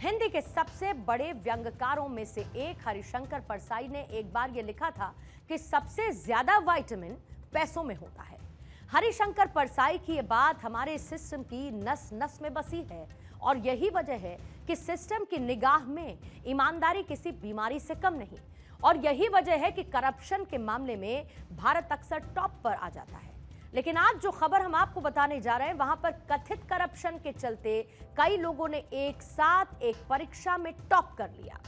हिंदी के सबसे बड़े व्यंग्यकारों में से एक हरिशंकर परसाई ने एक बार यह लिखा था कि सबसे ज्यादा विटामिन पैसों में होता है। हरिशंकर परसाई की यह बात हमारे सिस्टम की नस नस में बसी है और यही वजह है कि सिस्टम की निगाह में ईमानदारी किसी बीमारी से कम नहीं, और यही वजह है कि करप्शन के मामले में भारत अक्सर टॉप पर आ जाता है। लेकिन आज जो खबर हम आपको बताने जा रहे हैं, वहां पर कथित करप्शन के चलते कई लोगों ने एक साथ एक परीक्षा में टॉप कर लिया।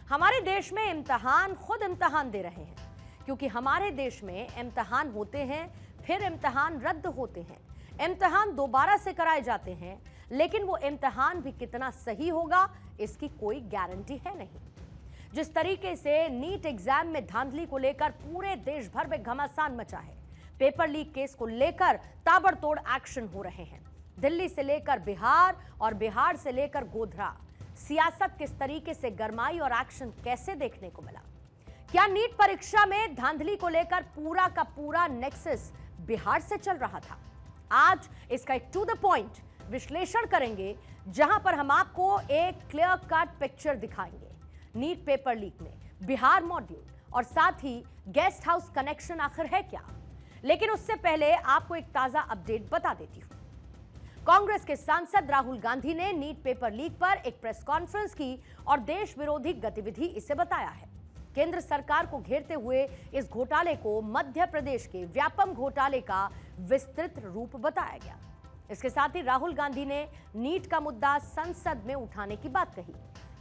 हमारे देश में इम्तिहान खुद इम्तिहान दे रहे हैं, क्योंकि हमारे देश में इम्तिहान होते हैं, फिर इम्तिहान रद्द होते हैं, इम्तिहान दोबारा से कराए जाते हैं, लेकिन वो इम्तिहान भी कितना सही होगा इसकी कोई गारंटी है नहीं। जिस तरीके से नीट एग्जाम में धांधली को लेकर पूरे देश भर में घमासान मचा है, पेपर लीक केस को लेकर ताबड़तोड़ एक्शन हो रहे हैं। दिल्ली से लेकर बिहार और बिहार से लेकर गोधरा, सियासत किस तरीके से गरमाई और एक्शन कैसे देखने को मिला। क्या नीट परीक्षा में धांधली को लेकर पूरा का पूरा नेक्सस बिहार से चल रहा था? आज इसका एक टू द पॉइंट विश्लेषण करेंगे, जहां पर हम आपको एक क्लियर कट पिक्चर दिखाएंगे। नीट पेपर लीक में बिहार मॉड्यूल और साथ ही गेस्ट हाउस कनेक्शन आखिर है क्या। लेकिन उससे पहले आपको एक ताजा अपडेट बता देती हूं। कांग्रेस के सांसद राहुल गांधी ने नीट पेपर लीक पर एक प्रेस कॉन्फ्रेंस की और देश विरोधी गतिविधि इसे बताया है। केंद्र सरकार को घेरते हुए इस घोटाले को मध्य प्रदेश के व्यापम घोटाले का विस्तृत रूप बताया गया। इसके साथ ही राहुल गांधी ने नीट का मुद्दा संसद में उठाने की बात कही।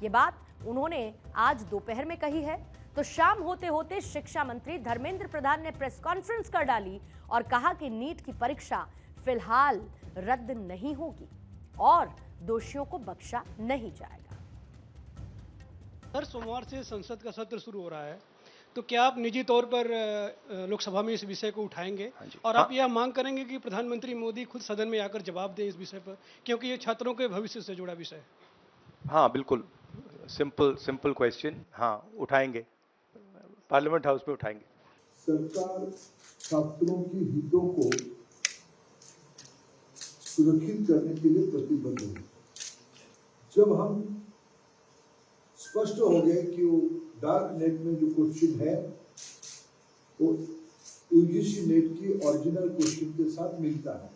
ये बात उन्होंने आज दोपहर में कही है, तो शाम होते होते शिक्षा मंत्री धर्मेंद्र प्रधान ने प्रेस कॉन्फ्रेंस कर डाली और कहा कि नीट की परीक्षा फिलहाल रद्द नहीं होगी और दोषियों को बख्शा नहीं जाएगा। हर सोमवार से संसद का सत्र शुरू हो रहा है, तो क्या आप निजी तौर पर लोकसभा में इस विषय को उठाएंगे और आप यह मांग करेंगे कि प्रधानमंत्री मोदी खुद सदन में आकर जवाब दें इस विषय पर, क्योंकि ये छात्रों के भविष्य से जुड़ा विषय है। हाँ, बिल्कुल सिंपल क्वेश्चन। हाँ, उठाएंगे, पार्लियामेंट हाउस में उठाएंगे। सरकार छात्रों की हितों को सुरक्षित करने के लिए प्रतिबद्ध है। जब हम स्पष्ट हो गए कि वो डार्क नेट में जो क्वेश्चन है वो यूजीसी नेट की ओरिजिनल क्वेश्चन के साथ मिलता है,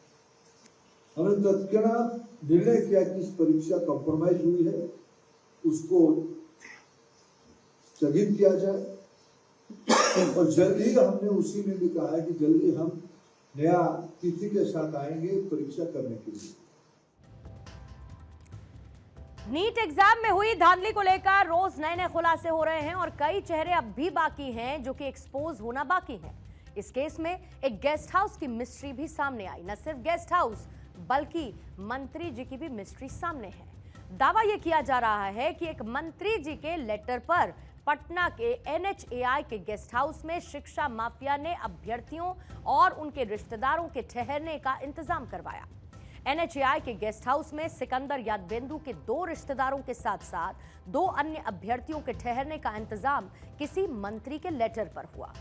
हमने तत्क्षणात निर्णय किया कि इस परीक्षा कॉम्प्रोमाइज हुई है, उसको स्थगित किया जाए। और जल्द ही हमने उसी में भी कहा है कि जल्दी हम नया तिथि के साथ आएंगे परीक्षा करने के लिए। नीट एग्जाम में हुई धांधली को लेकर रोज नए नए खुलासे हो रहे हैं और कई चेहरे अब भी बाकी हैं जो कि एक्सपोज होना बाकी हैं। इस केस में एक गेस्ट हाउस की मिस्ट्री भी सामने आई। न सिर्फ गेस्ट हाउस बल्कि मंत्री जी की भी मिस्ट्री सामने है। दावा यह किया जा रहा है कि एक मंत्री जी के लेटर पर पटना के NHAI के गेस्ट हाउस में शिक्षा माफिया ने अभ्यर्थियों और उनके रिश्तेदारों के ठहरने का इंतजाम करवाया। NHAI के गेस्ट हाउस में सिकंदर यादवेंदु के 2 रिश्तेदारों के साथ साथ 2 अन्य अभ्यर्थियों के ठहरने का इंतजाम किसी मंत्री के लेटर पर हुआ।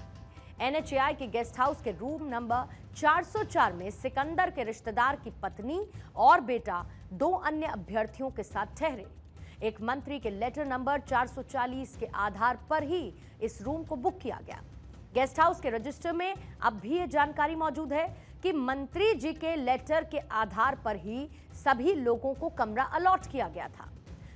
NHAI के गेस्ट हाउस के रूम नंबर 404 में सिकंदर के रिश्तेदार की पत्नी और बेटा 2 अन्य अभ्यर्थियों के साथ ठहरे। एक मंत्री के लेटर नंबर 440 के आधार पर ही इस रूम को बुक किया गया। गेस्ट हाउस के रजिस्टर में अब भी ये जानकारी मौजूद है कि मंत्री जी के लेटर के आधार पर ही सभी लोगों को कमरा अलॉट किया गया था।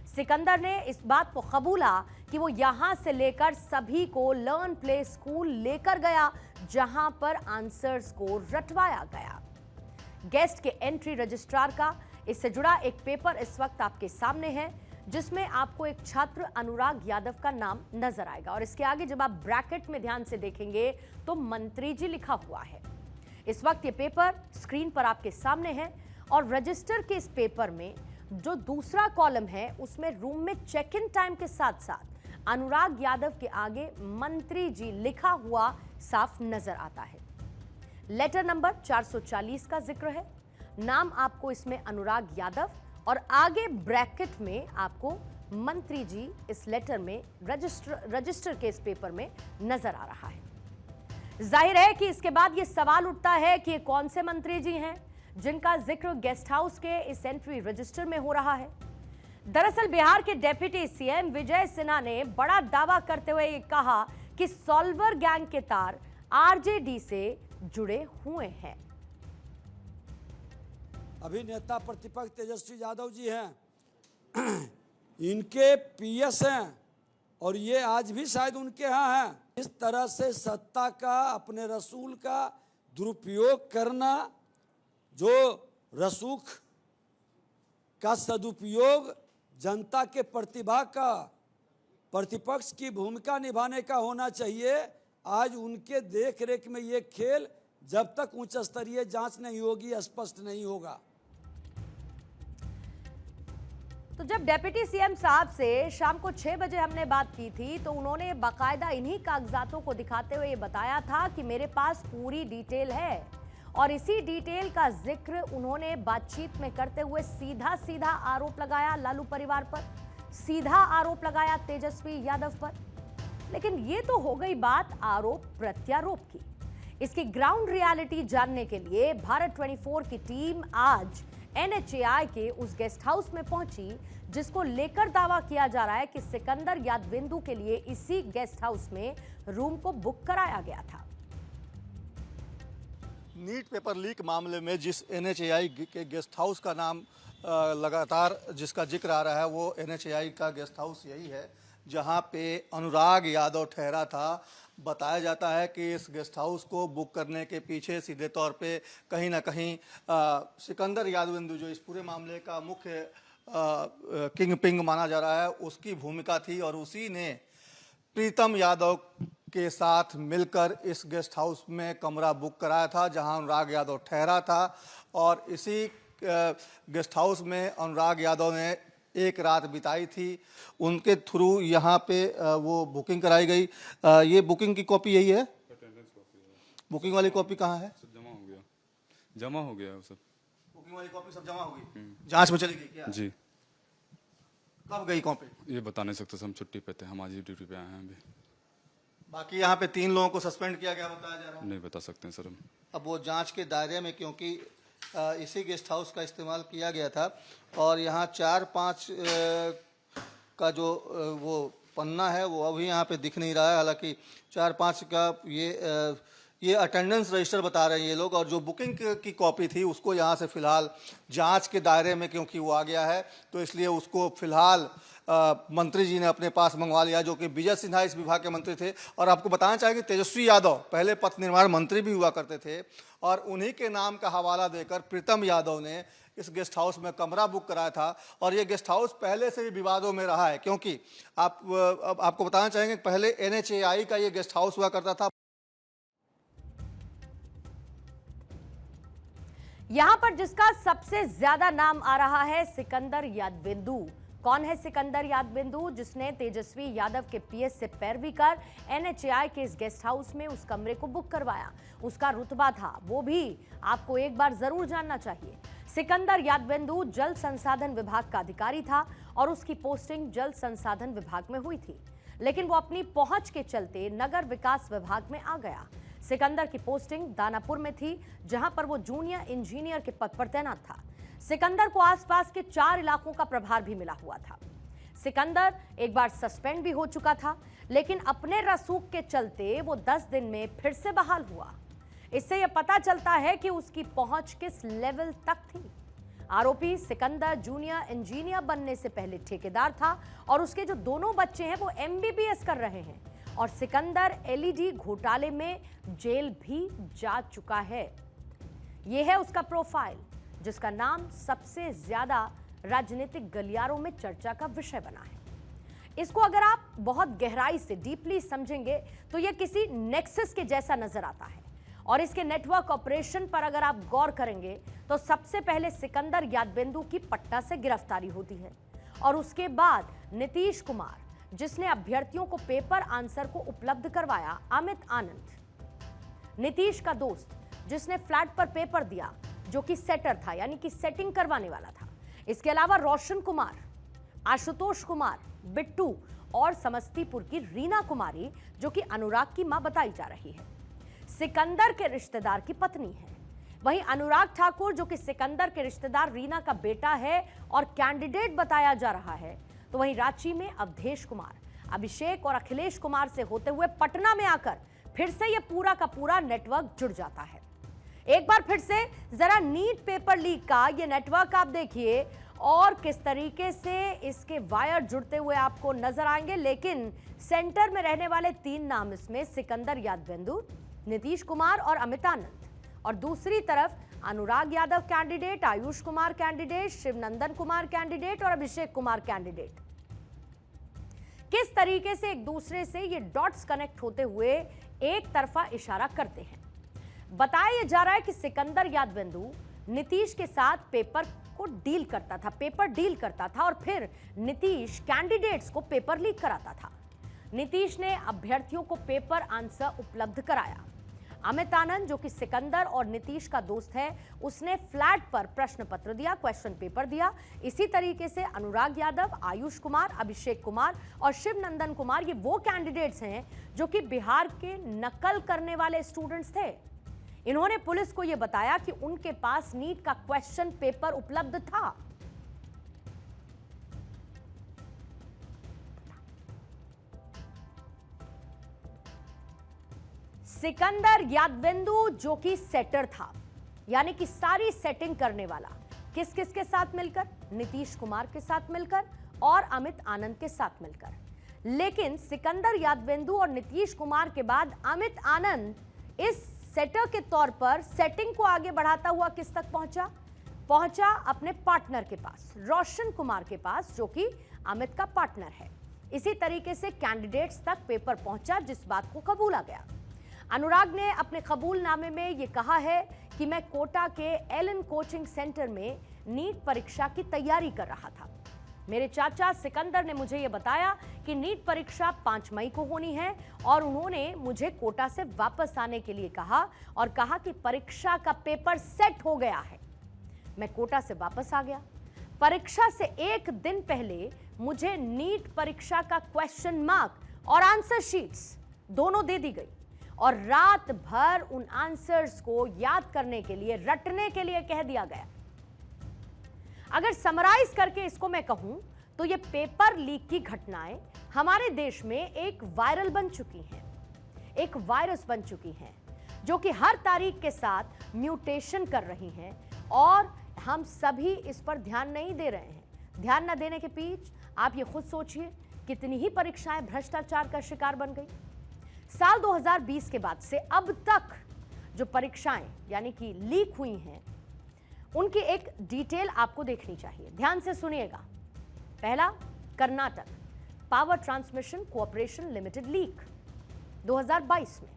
सिकंदर ने इस बात को कबूला कि वो यहां से लेकर सभी को लर्न प्ले स्कूल लेकर गया, जहां पर आंसर्स को रटवाया गया। गेस्ट के एंट्री रजिस्ट्रार का इससे जुड़ा एक पेपर इस वक्त आपके सामने है, जिसमें आपको एक छात्र अनुराग यादव का नाम नजर आएगा और इसके आगे जब आप ब्रैकेट में ध्यान से देखेंगे तो मंत्री जी लिखा हुआ है। इस वक्त ये पेपर स्क्रीन पर आपके सामने है और रजिस्टर के इस पेपर में जो दूसरा कॉलम है उसमें रूम में चेक इन टाइम के साथ साथ अनुराग यादव के आगे मंत्री जी लिखा हुआ साफ नजर आता है। लेटर नंबर 440 का जिक्र है, नाम आपको इसमें अनुराग यादव और आगे ब्रैकेट में आपको मंत्री जी इस लेटर में रजिस्टर के इस पेपर में नजर आ रहा है। जाहिर है कि इसके बाद यह सवाल उठता है कि ये कौन से मंत्री जी हैं जिनका जिक्र गेस्ट हाउस के इस एंट्री रजिस्टर में हो रहा है। दरअसल बिहार के डिप्टी सीएम विजय सिन्हा ने बड़ा दावा करते हुए कहा कि सॉल्वर गैंग के तार आरजेडी से जुड़े हुए हैं। अभी नेता प्रतिपक्ष तेजस्वी यादव जी हैं, इनके पीएस हैं और ये आज भी शायद उनके यहाँ हैं। इस तरह से सत्ता का, अपने रसूल का दुरुपयोग करना, जो रसूख का सदुपयोग जनता के प्रतिभा का, प्रतिपक्ष की भूमिका निभाने का होना चाहिए, आज उनके देख रेख में ये खेल जब तक उच्च स्तरीय जांच नहीं होगी स्पष्ट नहीं होगा। तो जब डिप्टी सीएम साहब से शाम को 6 बजे हमने बात की थी तो उन्होंने बाकायदा इन्हीं कागजातों को दिखाते हुए ये बताया था कि मेरे पास पूरी डिटेल है और इसी डिटेल का जिक्र उन्होंने बातचीत में करते हुए सीधा सीधा आरोप लगाया लालू परिवार पर, सीधा आरोप लगाया तेजस्वी यादव पर। लेकिन ये तो हो गई बात आरोप प्रत्यारोप की। इसकी ग्राउंड रियलिटी जानने के लिए भारत 24 की टीम आज NHAI के उस गेस्ट हाउस में पहुंची जिसको लेकर दावा किया जा रहा है कि सिकंदर यादविंदु के लिए इसी गेस्ट हाउस में रूम को बुक कराया गया था। नीट पेपर लीक मामले में जिस NHAI के गेस्ट हाउस का नाम लगातार जिसका जिक्र आ रहा है, वो NHAI का गेस्ट हाउस यही है जहां पे अनुराग यादव ठहरा था। बताया जाता है कि इस गेस्ट हाउस को बुक करने के पीछे सीधे तौर पे कहीं ना कहीं सिकंदर यादविंदु, जो इस पूरे मामले का मुख्य किंग पिंग माना जा रहा है, उसकी भूमिका थी और उसी ने प्रीतम यादव के साथ मिलकर इस गेस्ट हाउस में कमरा बुक कराया था जहां अनुराग यादव ठहरा था। और इसी गेस्ट हाउस में अनुराग यादव ने एक रात बिताई थी। उनके थ्रू यहाँ पे वो बुकिंग कराई गई। ये बुकिंग की कॉपी यही है? बुकिंग वाली कॉपी कहाँ है? सब जमा हो गया सब। बुकिंग वाली कॉपी सब जमा हो गई, जांच में चली गई क्या? जी। कब गई कॉपी? ये बता नहीं सकते, हम छुट्टी पे थे, हम आज ही ड्यूटी पे आए हैं अभी। बाकी यहाँ पे 3 लोगों को सस्पेंड किया गया बताया जा रहा है। नहीं बता सकते हैं सर हम। अब वो जांच के दायरे में, क्योंकि इसी गेस्ट हाउस का इस्तेमाल किया गया था और यहाँ 4-5 का जो वो पन्ना है वो अभी यहाँ पे दिख नहीं रहा है। हालांकि 4-5 का ये अटेंडेंस रजिस्टर बता रहे हैं ये लोग, और जो बुकिंग की कॉपी थी उसको यहाँ से फिलहाल जांच के दायरे में क्योंकि वो आ गया है तो इसलिए उसको फिलहाल मंत्री जी ने अपने पास मंगवा लिया, जो कि विजय सिन्हा इस विभाग के मंत्री थे। और आपको बताना चाहेंगे तेजस्वी यादव पहले पथ निर्माण मंत्री भी हुआ करते थे और उन्हीं के नाम का हवाला देकर प्रीतम यादव ने इस गेस्ट हाउस में कमरा बुक कराया था। और ये गेस्ट हाउस पहले से भी विवादों में रहा है, क्योंकि आपको बताना चाहेंगे पहले NHAI का ये गेस्ट हाउस हुआ करता था। यहां पर जिसका सबसे ज्यादा नाम आ रहा है सिकंदर यादविंदु। कौन है सिकंदर यादविंदु? जिसने तेजस्वी यादव के पीएस से पैरवी कर NHAI के इस गेस्ट हाउस में उस कमरे को बुक करवाया। उसका रुतबा था, वो भी आपको एक बार जरूर जानना चाहिए। सिकंदर यादविंदु जल संसाधन विभाग का अधिकारी था और उसकी पोस्टिंग जल संसाधन विभाग में हुई थी, लेकिन वो अपनी पहुंच के चलते नगर विकास विभाग में आ गया। सिकंदर की पोस्टिंग दानापुर में थी, जहां पर वो जूनियर इंजीनियर के पद पर तैनात था। सिकंदर को आसपास के 4 इलाकों का प्रभार भी मिला हुआ था। सिकंदर एक बार सस्पेंड भी हो चुका था, लेकिन अपने रसूख के चलते वो 10 दिन में फिर से बहाल हुआ। इससे यह पता चलता है कि उसकी पहुंच किस लेवल तक थी। आरोपी सिकंदर जूनियर इंजीनियर बनने से पहले ठेकेदार था और उसके जो दोनों बच्चे हैं वो MBBS कर रहे हैं। और सिकंदर LED घोटाले में जेल भी जा चुका है। यह है उसका प्रोफाइल, जिसका नाम सबसे ज्यादा राजनीतिक गलियारों में चर्चा का विषय बना है। इसको अगर आप बहुत गहराई से डीपली समझेंगे तो यह किसी नेक्सस के जैसा नजर आता है। और इसके नेटवर्क ऑपरेशन पर अगर आप गौर करेंगे तो सबसे पहले सिकंदर यादविंदु की पटना से गिरफ्तारी होती है और उसके बाद नीतीश कुमार, जिसने अभ्यर्थियों को पेपर आंसर को उपलब्ध करवाया, अमित आनंद, नीतीश का दोस्त जिसने फ्लैट पर पेपर दिया, जो कि सेटर था, यानी कि सेटिंग करवाने वाला था। इसके अलावा रोशन कुमार, आशुतोष कुमार, बिट्टू और समस्तीपुर की रीना कुमारी, जो कि अनुराग की मां बताई जा रही है। सिकंदर के रिश्तेदार की पत्नी है। वहीं अनुराग ठाकुर, जो कि सिकंदर के रिश्तेदार रीना का बेटा है और कैंडिडेट बताया जा रहा है, तो वहीं रांची में अवधेश कुमार, अभिषेक और अखिलेश कुमार से होते हुए पटना में आकर फिर से यह पूरा का पूरा नेटवर्क जुड़ जाता है। एक बार फिर से जरा नीट पेपर लीक का ये नेटवर्क आप देखिए और किस तरीके से इसके वायर जुड़ते हुए आपको नजर आएंगे। लेकिन सेंटर में रहने वाले 3 नाम इसमें सिकंदर यादवेंदु, नीतीश कुमार और अमित आनंद, और दूसरी तरफ Anurag Yadav candidate, Ayush Kumar candidate, Shivnandan Kumar candidate और अभिषेक कुमार कैंडिडेट। किस तरीके से एक दूसरे से ये डॉट्स कनेक्ट होते हुए एक तरफा इशारा करते हैं। बताया जा रहा है कि सिकंदर यादवेंदु नीतीश के साथ पेपर डील करता था और फिर नीतीश कैंडिडेट्स को पेपर लीक कराता था। नीतीश ने अभ्यर्थियों को पेपर आंसर उपलब्ध कराया। अमित आनंद, जो कि सिकंदर और नीतीश का दोस्त है, उसने फ्लैट पर प्रश्न पत्र दिया, क्वेश्चन पेपर दिया। इसी तरीके से अनुराग यादव, आयुष कुमार, अभिषेक कुमार और शिवनंदन कुमार, ये वो कैंडिडेट्स हैं जो कि बिहार के नकल करने वाले स्टूडेंट्स थे। इन्होंने पुलिस को यह बताया कि उनके पास नीट का क्वेश्चन पेपर उपलब्ध था। सिकंदर यादवेंदु, जो कि सेटर था, यानी कि सारी सेटिंग करने वाला, किस किस के साथ मिलकर? नीतीश कुमार के साथ मिलकर और अमित आनंद के साथ मिलकर। लेकिन सिकंदर यादवेंदु और नीतीश कुमार के बाद अमित आनंद इस सेटर के तौर पर सेटिंग को आगे बढ़ाता हुआ किस तक पहुंचा अपने पार्टनर के पास, रोशन कुमार के पास, जो कि अमित का पार्टनर है। इसी तरीके से कैंडिडेट्स तक पेपर पहुंचा, जिस बात को कबूला गया। अनुराग ने अपने कबूलनामे में यह कहा है कि मैं कोटा के एलन कोचिंग सेंटर में नीट परीक्षा की तैयारी कर रहा था। मेरे चाचा सिकंदर ने मुझे यह बताया कि नीट परीक्षा 5 मई को होनी है और उन्होंने मुझे कोटा से वापस आने के लिए कहा और कहा कि परीक्षा का पेपर सेट हो गया है। मैं कोटा से वापस आ गया। परीक्षा से 1 दिन पहले मुझे नीट परीक्षा का क्वेश्चन मार्क और आंसर शीट्स दोनों दे दी गई और रात भर उन आंसर्स को याद करने के लिए, रटने के लिए कह दिया गया। अगर समराइज करके इसको मैं कहूं तो ये पेपर लीक की घटनाएं हमारे देश में एक वायरल बन चुकी हैं, एक वायरस बन चुकी हैं, जो कि हर तारीख के साथ म्यूटेशन कर रही हैं और हम सभी इस पर ध्यान नहीं दे रहे हैं। ध्यान न देने के बीच आप ये खुद सोचिए कितनी ही परीक्षाएं भ्रष्टाचार का शिकार बन गई। साल 2020 के बाद से अब तक जो परीक्षाएं यानी कि लीक हुई हैं, उनकी एक डिटेल आपको देखनी चाहिए। ध्यान से सुनिएगा। पहला, Karnataka power transmission cooperation limited leak 2022 में।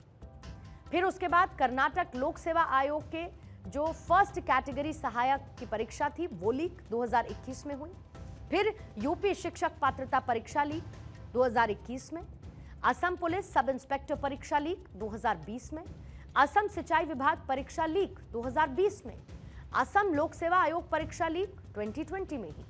फिर उसके बाद कर्नाटक लोक सेवा आयोग के जो फर्स्ट कैटेगरी सहायक की परीक्षा थी वो लीक 2021 में हुई। फिर यूपी शिक्षक पात्रता परीक्षा लीक 2021 में। असम पुलिस सब इंस्पेक्टर परीक्षा लीक 2020 में। असम सिंचाई विभाग परीक्षा लीक 2020 में। असम लोक सेवा आयोग परीक्षा लीक 2020 में ही।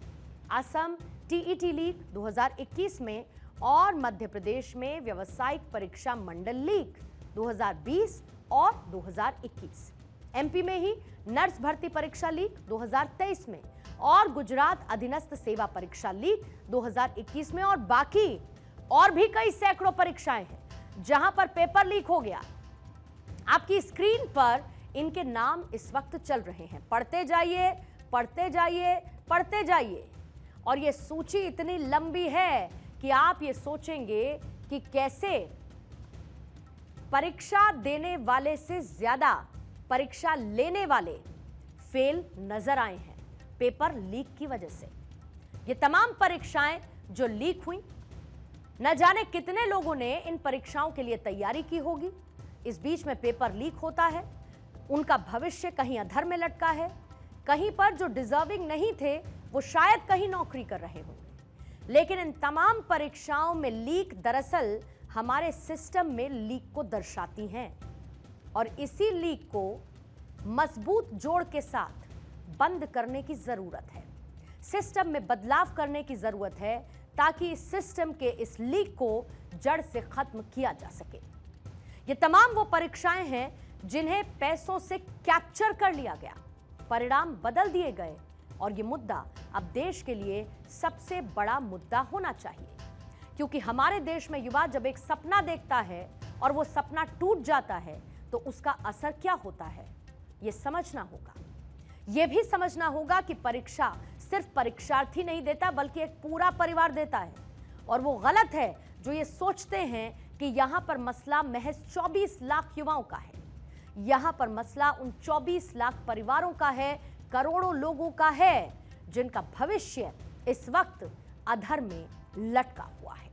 असम टीईटी लीक 2021 में और मध्य प्रदेश में व्यावसायिक परीक्षा मंडल लीक 2020 और 2021। एमपी में ही नर्स भर्ती परीक्षा लीक 2023 में और गुजरात अधीनस्थ सेवा परीक्षा लीक 2021 में और बाकी और भी कई सैकड़ों परीक्षाएं हैं जहां पर पेपर लीक हो गया। आपकी स्क्रीन पर इनके नाम इस वक्त चल रहे हैं। पढ़ते जाइए, पढ़ते जाइए, पढ़ते जाइए और ये सूची इतनी लंबी है कि आप ये सोचेंगे कि कैसे परीक्षा देने वाले से ज्यादा परीक्षा लेने वाले फेल नजर आए हैं पेपर लीक की वजह से। ये तमाम परीक्षाएं जो लीक हुई, न जाने कितने लोगों ने इन परीक्षाओं के लिए तैयारी की होगी। इस बीच में पेपर लीक होता है, उनका भविष्य कहीं अधर में लटका है, कहीं पर जो डिजर्विंग नहीं थे वो शायद कहीं नौकरी कर रहे होंगे। लेकिन इन तमाम परीक्षाओं में लीक दरअसल हमारे सिस्टम में लीक को दर्शाती हैं और इसी लीक को मजबूत जोड़ के साथ बंद करने की जरूरत है। सिस्टम में बदलाव करने की जरूरत है ताकि इस सिस्टम के इस लीक को जड़ से खत्म किया जा सके। ये तमाम वो परीक्षाएं हैं जिन्हें पैसों से कैप्चर कर लिया गया, परिणाम बदल दिए गए और ये मुद्दा अब देश के लिए सबसे बड़ा मुद्दा होना चाहिए। क्योंकि हमारे देश में युवा जब एक सपना देखता है और वो सपना टूट जाता है तो उसका असर क्या होता है, ये समझना होगा। ये भी समझना होगा कि परीक्षा सिर्फ परीक्षार्थी नहीं देता बल्कि एक पूरा परिवार देता है। और वो गलत है जो ये सोचते हैं कि यहां पर मसला महज 24 लाख युवाओं का है। यहां पर मसला उन 24 लाख परिवारों का है, करोड़ों लोगों का है, जिनका भविष्य इस वक्त अधर में लटका हुआ है।